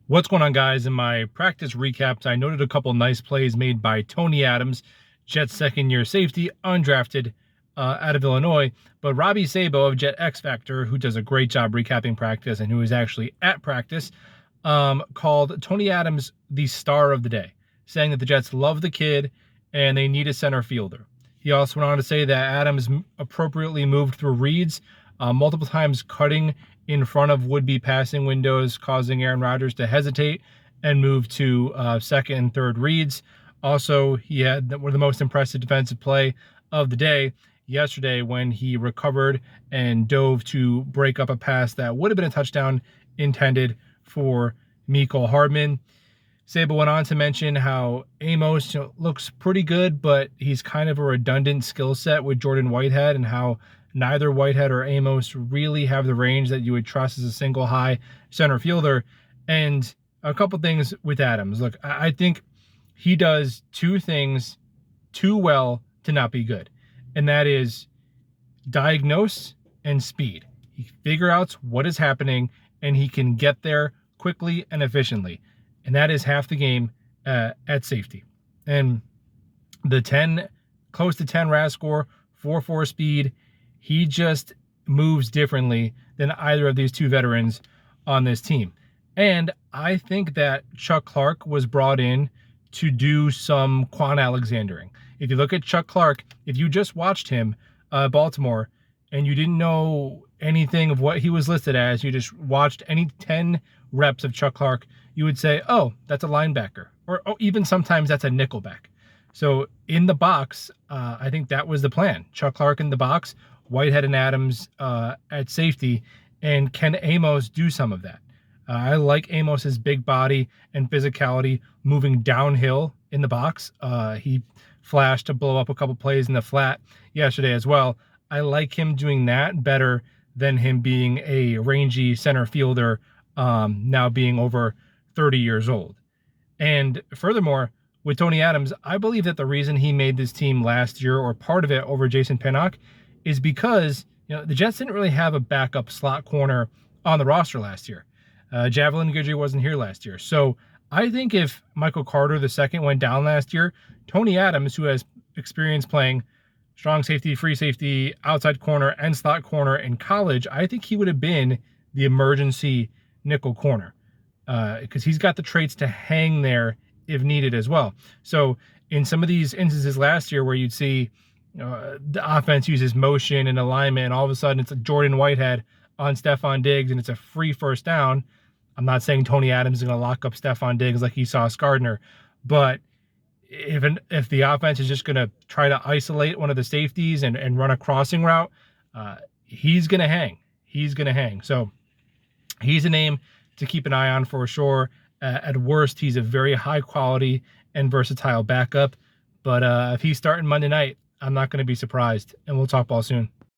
What's going on, guys? In my practice recaps, I noted a couple nice plays made by Tony Adams, Jets second-year safety, undrafted out of Illinois. But Robbie Sabo of Jet X Factor, who does a great job recapping practice and who is actually at practice, called Tony Adams the star of the day, saying that the Jets love the kid and they need a center fielder. He also went on to say that Adams appropriately moved through reads, multiple times cutting in front of would-be passing windows, causing Aaron Rodgers to hesitate and move to second and third reads. Also, he had one of the most impressive defensive play of the day yesterday when he recovered and dove to break up a pass that would have been a touchdown intended for Mecole Hardman. Sabo went on to mention how Amos looks pretty good, but he's kind of a redundant skill set with Jordan Whitehead, and how neither Whitehead or Amos really have the range that you would trust as a single high center fielder. And a couple things with Adams. Look, I think he does two things too well to not be good, and that is diagnose and speed. He figures out what is happening, and he can get there quickly and efficiently. And that is half the game at safety. And the close to 10 RAS score, 4.4 speed, he just moves differently than either of these two veterans on this team. And I think that Chuck Clark was brought in to do some Quan Alexandering. If you look at Chuck Clark, if you just watched him Baltimore and you didn't know anything of what he was listed as, you just watched any 10 reps of Chuck Clark, you would say, oh, that's a linebacker, or even sometimes that's a nickelback. So in the box, I think that was the plan. Chuck Clark in the box, Whitehead and Adams at safety, and can Amos do some of that? I like Amos's big body and physicality moving downhill in the box. He flashed to blow up a couple plays in the flat yesterday as well. I like him doing that better than him being a rangy center fielder, now being over 30 years old. And furthermore, with Tony Adams, I believe that the reason he made this team last year, or part of it, over Jason Pinnock, is because the Jets didn't really have a backup slot corner on the roster last year. Javelin Guidry wasn't here last year. So I think if Michael Carter II went down last year, Tony Adams, who has experience playing strong safety, free safety, outside corner, and slot corner in college, I think he would have been the emergency nickel corner, because he's got the traits to hang there if needed as well. So in some of these instances last year where you'd see the offense uses motion and alignment, and all of a sudden it's a Jordan Whitehead on Stephon Diggs and it's a free first down. I'm not saying Tony Adams is going to lock up Stephon Diggs like he saw Gardner, but if the offense is just going to try to isolate one of the safeties and run a crossing route, he's going to hang. He's going to hang. So he's a name to keep an eye on for sure. At worst, he's a very high quality and versatile backup. But if he's starting Monday night, I'm not going to be surprised. And we'll talk ball soon.